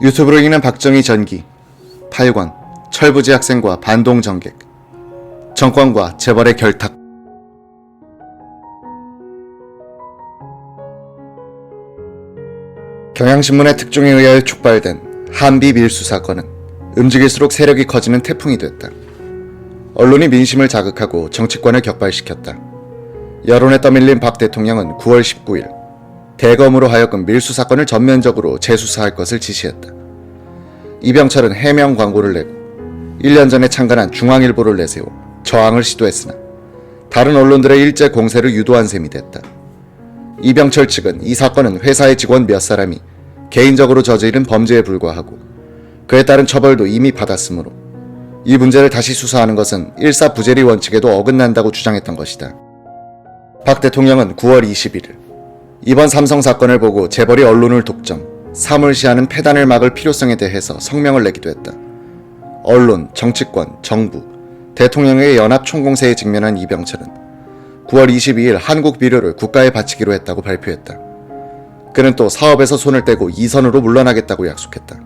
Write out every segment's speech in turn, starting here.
유튜브로 읽는 박정희 전기, 8권, 철부지 학생과 반동 정객, 정권과 재벌의 결탁. 경향신문의 특종에 의하여 촉발된 한비 밀수 사건은 움직일수록 세력이 커지는 태풍이 됐다. 언론이 민심을 자극하고 정치권을 격발시켰다. 여론에 떠밀린 박 대통령은 9월 19일 대검으로 하여금 밀수 사건을 전면적으로 재수사할 것을 지시했다. 이병철은 해명 광고를 내고 1년 전에 창간한 중앙일보를 내세워 저항을 시도했으나 다른 언론들의 일제 공세를 유도한 셈이 됐다. 이병철 측은 이 사건은 회사의 직원 몇 사람이 개인적으로 저지른 범죄에 불과하고 그에 따른 처벌도 이미 받았으므로 이 문제를 다시 수사하는 것은 일사부재리 원칙에도 어긋난다고 주장했던 것이다. 박 대통령은 9월 21일 이번 삼성 사건을 보고 재벌이 언론을 독점, 사물시하는 폐단을 막을 필요성에 대해서 성명을 내기도 했다. 언론, 정치권, 정부, 대통령의 연합 총공세에 직면한 이병철은 9월 22일 한국 비료를 국가에 바치기로 했다고 발표했다. 그는 또 사업에서 손을 떼고 이선으로 물러나겠다고 약속했다.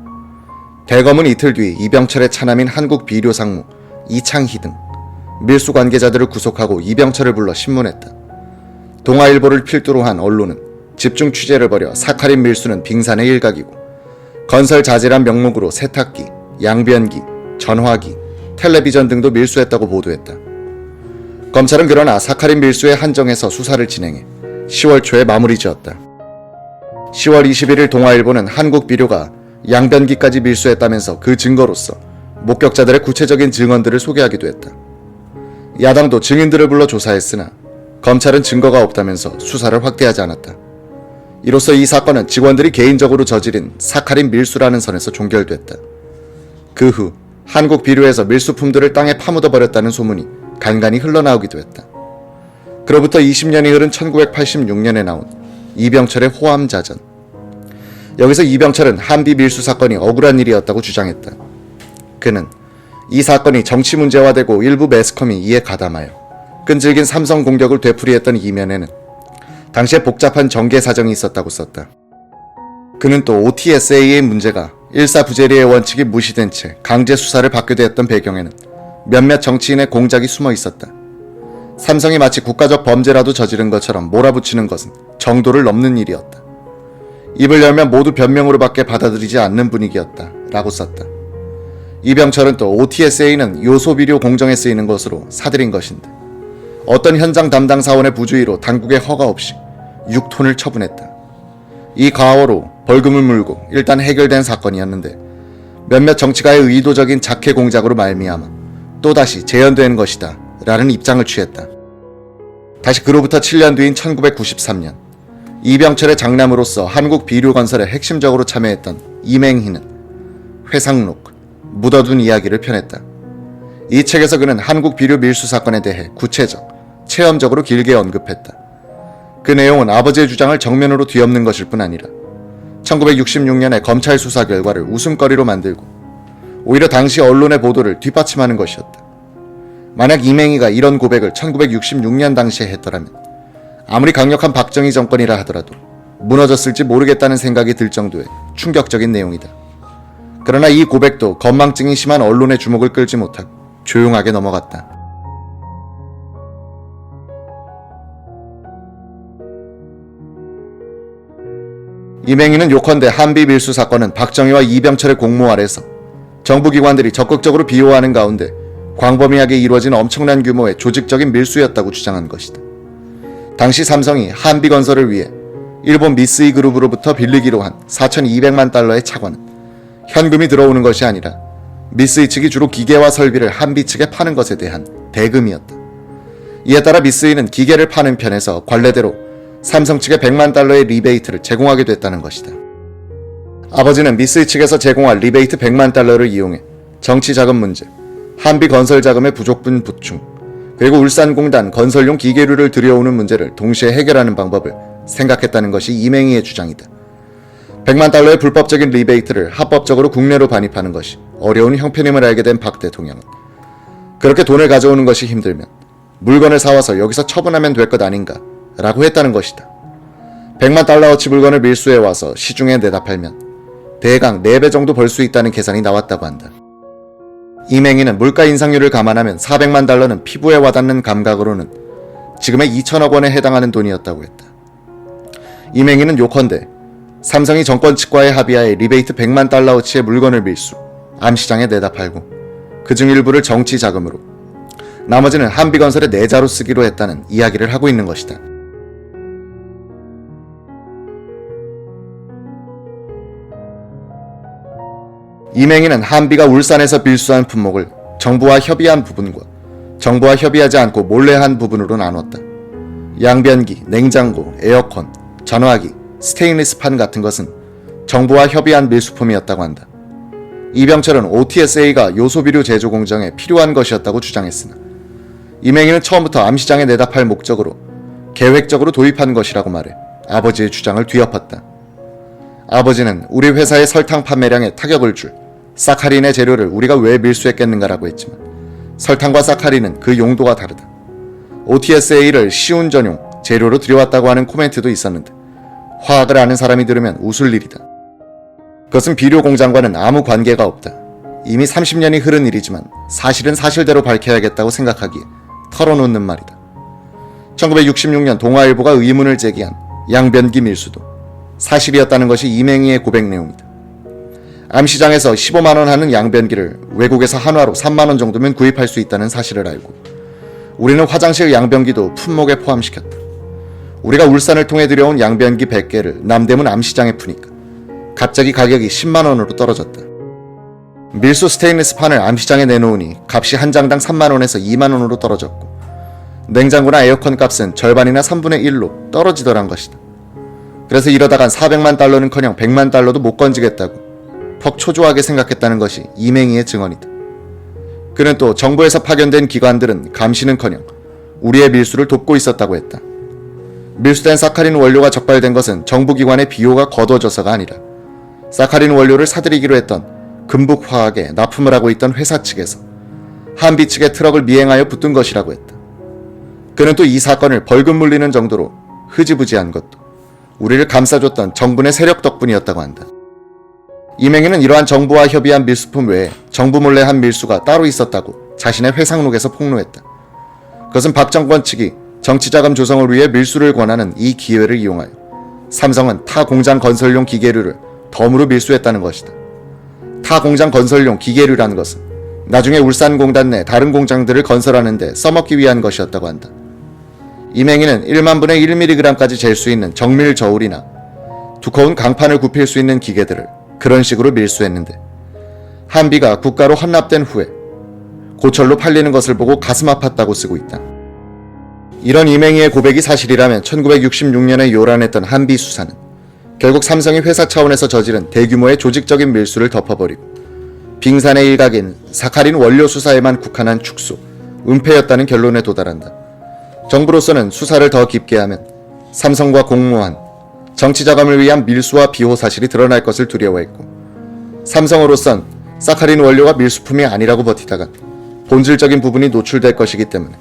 대검은 이틀 뒤 이병철의 차남인 한국 비료 상무 이창희 등 밀수 관계자들을 구속하고 이병철을 불러 신문했다. 동아일보를 필두로 한 언론은 집중 취재를 벌여 사카린 밀수는 빙산의 일각이고 건설 자재란 명목으로 세탁기, 양변기, 전화기, 텔레비전 등도 밀수했다고 보도했다. 검찰은 그러나 사카린 밀수에 한정해서 수사를 진행해 10월 초에 마무리 지었다. 10월 21일 동아일보는 한국 비료가 양변기까지 밀수했다면서 그 증거로서 목격자들의 구체적인 증언들을 소개하기도 했다. 야당도 증인들을 불러 조사했으나 검찰은 증거가 없다면서 수사를 확대하지 않았다. 이로써 이 사건은 직원들이 개인적으로 저지른 사카린 밀수라는 선에서 종결됐다. 그 후 한국 비료에서 밀수품들을 땅에 파묻어버렸다는 소문이 간간히 흘러나오기도 했다. 그로부터 20년이 흐른 1986년에 나온 이병철의 호암자전. 여기서 이병철은 한비 밀수 사건이 억울한 일이었다고 주장했다. 그는 이 사건이 정치 문제화되고 일부 매스컴이 이에 가담하여 끈질긴 삼성 공격을 되풀이했던 이면에는 당시에 복잡한 정계 사정이 있었다고 썼다. 그는 또 OTSA의 문제가 일사부재리의 원칙이 무시된 채 강제 수사를 받게 되었던 배경에는 몇몇 정치인의 공작이 숨어 있었다. 삼성이 마치 국가적 범죄라도 저지른 것처럼 몰아붙이는 것은 정도를 넘는 일이었다. 입을 열면 모두 변명으로 밖에 받아들이지 않는 분위기였다 라고 썼다. 이병철은 또 OTSA는 요소비료 공정에 쓰이는 것으로 사들인 것인데 어떤 현장 담당 사원의 부주의로 당국의 허가 없이 6톤을 처분했다. 이 과오로 벌금을 물고 일단 해결된 사건이었는데 몇몇 정치가의 의도적인 작해 공작으로 말미암아 또다시 재현되는 것이다 라는 입장을 취했다. 다시 그로부터 7년 뒤인 1993년 이병철의 장남으로서 한국 비료건설에 핵심적으로 참여했던 이맹희는 회상록, 묻어둔 이야기를 펴냈다. 이 책에서 그는 한국 비료 밀수 사건에 대해 구체적, 체험적으로 길게 언급했다. 그 내용은 아버지의 주장을 정면으로 뒤엎는 것일 뿐 아니라 1966년의 검찰 수사 결과를 웃음거리로 만들고 오히려 당시 언론의 보도를 뒷받침하는 것이었다. 만약 이맹희가 이런 고백을 1966년 당시에 했더라면 아무리 강력한 박정희 정권이라 하더라도 무너졌을지 모르겠다는 생각이 들 정도의 충격적인 내용이다. 그러나 이 고백도 건망증이 심한 언론의 주목을 끌지 못하고 조용하게 넘어갔다. 이맹희는 요컨대 한비 밀수 사건은 박정희와 이병철의 공모 아래서 정부기관들이 적극적으로 비호하는 가운데 광범위하게 이루어진 엄청난 규모의 조직적인 밀수였다고 주장한 것이다. 당시 삼성이 한비건설을 위해 일본 미쓰이 그룹으로부터 빌리기로 한 4,200만 달러의 차관은 현금이 들어오는 것이 아니라 미쓰이 측이 주로 기계와 설비를 한비 측에 파는 것에 대한 대금이었다. 이에 따라 미쓰이는 기계를 파는 편에서 관례대로 삼성 측에 100만 달러의 리베이트를 제공하게 됐다는 것이다. 아버지는 미쓰이 측에서 제공할 리베이트 100만 달러를 이용해 정치자금 문제, 한비 건설 자금의 부족분 보충, 그리고 울산공단 건설용 기계류를 들여오는 문제를 동시에 해결하는 방법을 생각했다는 것이 이맹희의 주장이다. 100만 달러의 불법적인 리베이트를 합법적으로 국내로 반입하는 것이 어려운 형편임을 알게 된 박 대통령은 그렇게 돈을 가져오는 것이 힘들면 물건을 사와서 여기서 처분하면 될 것 아닌가 라고 했다는 것이다. 100만 달러어치 물건을 밀수해 와서 시중에 내다 팔면 대강 4배 정도 벌 수 있다는 계산이 나왔다고 한다. 이맹희는 물가 인상률을 감안하면 400만 달러는 피부에 와닿는 감각으로는 지금의 2천억 원에 해당하는 돈이었다고 했다. 이맹희는 요컨대 삼성이 정권 측과의 합의하에 리베이트 100만 달러어치의 물건을 밀수, 암시장에 내다 팔고 그중 일부를 정치 자금으로, 나머지는 한비건설의 내자로 쓰기로 했다는 이야기를 하고 있는 것이다. 이맹희는 한비가 울산에서 밀수한 품목을 정부와 협의한 부분과 정부와 협의하지 않고 몰래 한 부분으로 나눴다. 양변기, 냉장고, 에어컨, 전화기, 스테인리스 판 같은 것은 정부와 협의한 밀수품이었다고 한다. 이병철은 OTSA가 요소비료 제조 공정에 필요한 것이었다고 주장했으나 이맹희는 처음부터 암시장에 내다 팔 목적으로 계획적으로 도입한 것이라고 말해 아버지의 주장을 뒤엎었다. 아버지는 우리 회사의 설탕 판매량에 타격을 줄 사카린의 재료를 우리가 왜 밀수했겠는가라고 했지만 설탕과 사카린은 그 용도가 다르다. OTSA를 시운 전용 재료로 들여왔다고 하는 코멘트도 있었는데 화학을 아는 사람이 들으면 웃을 일이다. 그것은 비료 공장과는 아무 관계가 없다. 이미 30년이 흐른 일이지만 사실은 사실대로 밝혀야겠다고 생각하기에 털어놓는 말이다. 1966년 동아일보가 의문을 제기한 양변기 밀수도 사실이었다는 것이 이맹희의 고백 내용이다. 암시장에서 15만원 하는 양변기를 외국에서 한화로 3만원 정도면 구입할 수 있다는 사실을 알고 우리는 화장실 양변기도 품목에 포함시켰다. 우리가 울산을 통해 들여온 양변기 100개를 남대문 암시장에 푸니까 갑자기 가격이 10만원으로 떨어졌다. 밀수 스테인리스 판을 암시장에 내놓으니 값이 한 장당 3만원에서 2만원으로 떨어졌고 냉장고나 에어컨 값은 절반이나 3분의 1로 떨어지더란 것이다. 그래서 이러다간 400만 달러는커녕 100만 달러도 못 건지겠다고 퍽 초조하게 생각했다는 것이 이맹희의 증언이다. 그는 또 정부에서 파견된 기관들은 감시는커녕 우리의 밀수를 돕고 있었다고 했다. 밀수된 사카린 원료가 적발된 것은 정부기관의 비호가 거둬져서가 아니라 사카린 원료를 사들이기로 했던 금북화학에 납품을 하고 있던 회사 측에서 한비 측의 트럭을 미행하여 붙든 것이라고 했다. 그는 또 이 사건을 벌금 물리는 정도로 흐지부지한 것도 우리를 감싸줬던 정부의 세력 덕분이었다고 한다. 이맹희는 이러한 정부와 협의한 밀수품 외에 정부 몰래 한 밀수가 따로 있었다고 자신의 회상록에서 폭로했다. 그것은 박 정권 측이 정치자금 조성을 위해 밀수를 권하는 이 기회를 이용하여 삼성은 타 공장 건설용 기계류를 덤으로 밀수했다는 것이다. 타 공장 건설용 기계류라는 것은 나중에 울산공단 내 다른 공장들을 건설하는 데 써먹기 위한 것이었다고 한다. 이맹희는 1만 분의 1mg까지 잴 수 있는 정밀 저울이나 두꺼운 강판을 굽힐 수 있는 기계들을 그런 식으로 밀수했는데 한비가 국가로 헌납된 후에 고철로 팔리는 것을 보고 가슴 아팠다고 쓰고 있다. 이런 이맹희의 고백이 사실이라면 1966년에 요란했던 한비 수사는 결국 삼성이 회사 차원에서 저지른 대규모의 조직적인 밀수를 덮어버리고 빙산의 일각인 사카린 원료 수사에만 국한한 축소, 은폐였다는 결론에 도달한다. 정부로서는 수사를 더 깊게 하면 삼성과 공모한 정치자금을 위한 밀수와 비호 사실이 드러날 것을 두려워했고 삼성으로선 사카린 원료가 밀수품이 아니라고 버티다가 본질적인 부분이 노출될 것이기 때문에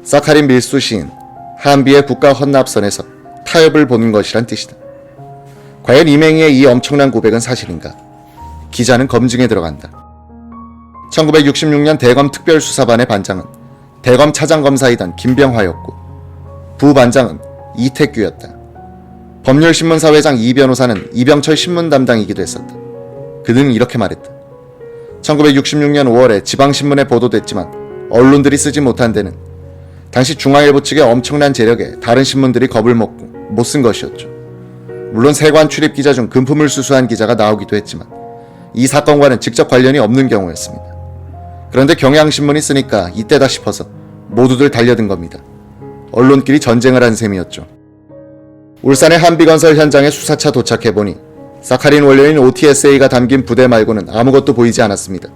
사카린 밀수 시인 한비의 국가 헌납선에서 타협을 보는 것이란 뜻이다. 과연 이맹희의 이 엄청난 고백은 사실인가? 기자는 검증에 들어간다. 1966년 대검 특별수사반의 반장은 대검 차장검사이던 김병화였고 부반장은 이택규였다. 법률신문사 회장 이 변호사는 이병철 신문 담당이기도 했었다. 그는 이렇게 말했다. 1966년 5월에 지방신문에 보도됐지만 언론들이 쓰지 못한 데는 당시 중앙일보 측의 엄청난 재력에 다른 신문들이 겁을 먹고 못 쓴 것이었죠. 물론 세관 출입 기자 중 금품을 수수한 기자가 나오기도 했지만 이 사건과는 직접 관련이 없는 경우였습니다. 그런데 경향신문이 쓰니까 이때다 싶어서 모두들 달려든 겁니다. 언론끼리 전쟁을 한 셈이었죠. 울산의 한비건설 현장에 수사차 도착해보니 사카린 원료인 OTSA가 담긴 부대 말고는 아무것도 보이지 않았습니다.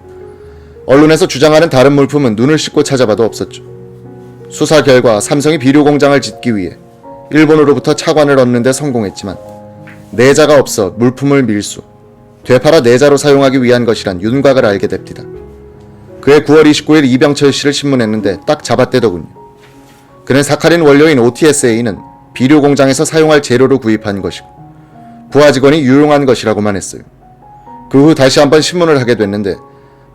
언론에서 주장하는 다른 물품은 눈을 씻고 찾아봐도 없었죠. 수사 결과 삼성이 비료 공장을 짓기 위해 일본으로부터 차관을 얻는 데 성공했지만 내자가 없어 물품을 밀수, 되팔아 내자로 사용하기 위한 것이란 윤곽을 알게 됩니다. 그해 9월 29일 이병철 씨를 신문했는데 딱 잡아떼더군요. 그는 사카린 원료인 OTSA는 비료 공장에서 사용할 재료로 구입한 것이고 부하 직원이 유용한 것이라고만 했어요. 그 후 다시 한번 신문을 하게 됐는데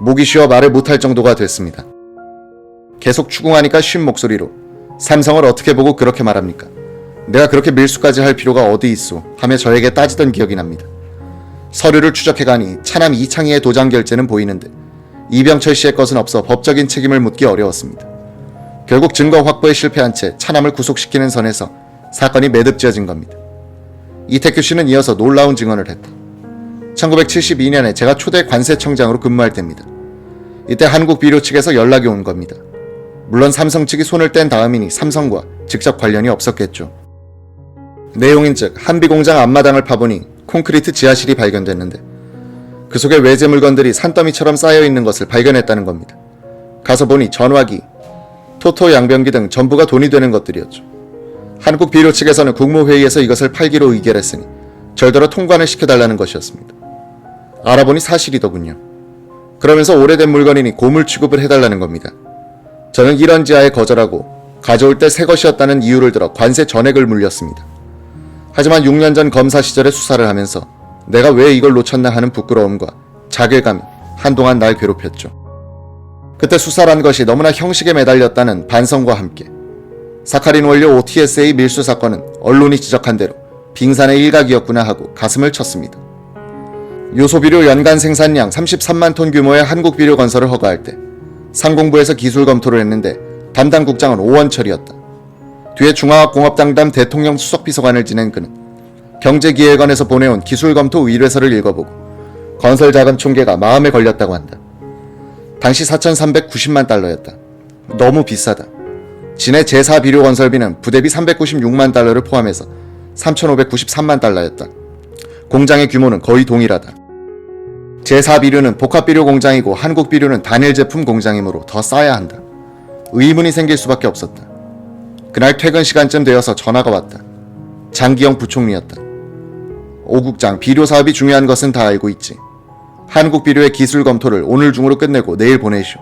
목이 쉬어 말을 못할 정도가 됐습니다. 계속 추궁하니까 쉰 목소리로 삼성을 어떻게 보고 그렇게 말합니까? 내가 그렇게 밀수까지 할 필요가 어디 있소? 하며 저에게 따지던 기억이 납니다. 서류를 추적해가니 차남 이창희의 도장 결제는 보이는데 이병철 씨의 것은 없어 법적인 책임을 묻기 어려웠습니다. 결국 증거 확보에 실패한 채 차남을 구속시키는 선에서 사건이 매듭지어진 겁니다. 이태규 씨는 이어서 놀라운 증언을 했다. 1972년에 제가 초대 관세청장으로 근무할 때입니다. 이때 한국 비료 측에서 연락이 온 겁니다. 물론 삼성 측이 손을 뗀 다음이니 삼성과 직접 관련이 없었겠죠. 내용인즉 한비공장 앞마당을 파보니 콘크리트 지하실이 발견됐는데 그 속에 외제 물건들이 산더미처럼 쌓여있는 것을 발견했다는 겁니다. 가서 보니 전화기, 토토 양변기 등 전부가 돈이 되는 것들이었죠. 한국 비료 측에서는 국무회의에서 이것을 팔기로 의결했으니 절더러 통관을 시켜달라는 것이었습니다. 알아보니 사실이더군요. 그러면서 오래된 물건이니 고물 취급을 해달라는 겁니다. 저는 이런 지하에 거절하고 가져올 때 새 것이었다는 이유를 들어 관세 전액을 물렸습니다. 하지만 6년 전 검사 시절에 수사를 하면서 내가 왜 이걸 놓쳤나 하는 부끄러움과 자괴감이 한동안 날 괴롭혔죠. 그때 수사란 것이 너무나 형식에 매달렸다는 반성과 함께 사카린 원료 OTSA 밀수 사건은 언론이 지적한 대로 빙산의 일각이었구나 하고 가슴을 쳤습니다. 요소비료 연간 생산량 33만 톤 규모의 한국 비료 건설을 허가할 때 상공부에서 기술 검토를 했는데 담당 국장은 오원철이었다. 뒤에 중화공업당담 대통령 수석비서관을 지낸 그는 경제기획원에서 보내온 기술검토 의뢰서를 읽어보고 건설 자금 총계가 마음에 걸렸다고 한다. 당시 4,390만 달러였다. 너무 비싸다. 진해 제4비료 건설비는 부대비 396만 달러를 포함해서 3,593만 달러였다. 공장의 규모는 거의 동일하다. 제4비료는 복합비료 공장이고 한국비료는 단일 제품 공장이므로 더 싸야 한다. 의문이 생길 수밖에 없었다. 그날 퇴근 시간쯤 되어서 전화가 왔다. 장기영 부총리였다. 오 국장, 비료 사업이 중요한 것은 다 알고 있지. 한국 비료의 기술 검토를 오늘 중으로 끝내고 내일 보내시오.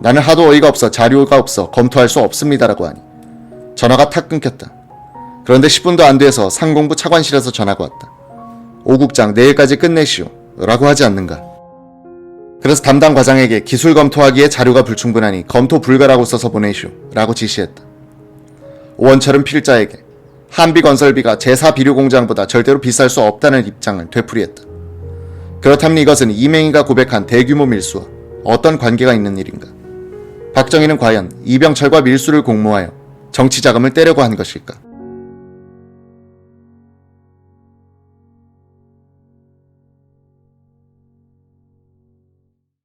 나는 하도 어이가 없어 자료가 없어 검토할 수 없습니다라고 하니 전화가 탁 끊겼다. 그런데 10분도 안 돼서 상공부 차관실에서 전화가 왔다. 오 국장, 내일까지 끝내시오 라고 하지 않는가. 그래서 담당 과장에게 기술 검토하기에 자료가 불충분하니 검토 불가라고 써서 보내시오 라고 지시했다. 오원철은 필자에게 한비건설비가 제4비료공장보다 절대로 비쌀 수 없다는 입장을 되풀이했다. 그렇다면 이것은 이맹희가 고백한 대규모 밀수와 어떤 관계가 있는 일인가? 박정희는 과연 이병철과 밀수를 공모하여 정치자금을 떼려고 한 것일까?